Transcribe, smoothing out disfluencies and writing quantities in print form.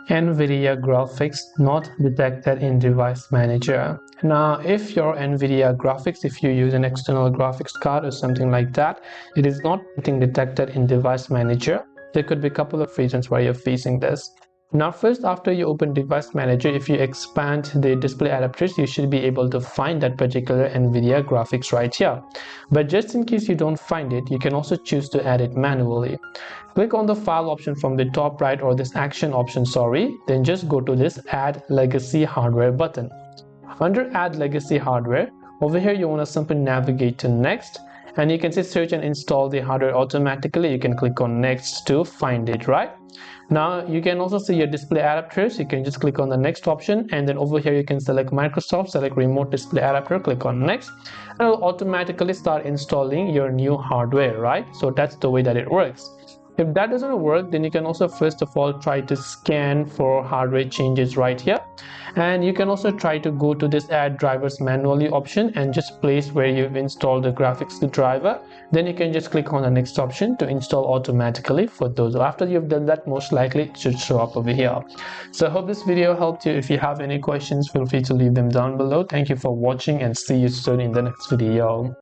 Nvidia graphics not detected in device manager. Now if your Nvidia graphics, if you use an external graphics card or something like that, it is not getting detected in device manager. There could be a couple of reasons why you're facing this. Now first, after you open device manager, if you expand the display adapters, you should be able to find that particular Nvidia graphics right here. But just in case you don't find it, you can also choose to add it manually. Click on the file option from the top right, or this action option, then just go to this add legacy hardware button. Under add legacy hardware, over here you want to simply navigate to next, and you can say search and install the hardware automatically. You can click on next to find it. Right now you can also see your display adapters. You can just click on the next option, and then over here you can select Microsoft, select remote display adapter, click on next, and it will automatically start installing your new hardware. Right, so that's the way that it works. If that doesn't work, then you can also first of all try to scan for hardware changes right here, and you can also try to go to this add drivers manually option and just place where you've installed the graphics driver. Then you can just click on the next option to install automatically for those. After you've done that, most likely it should show up over here. So I hope this video helped you. If you have any questions, feel free to leave them down below. Thank you for watching, and see you soon in the next video.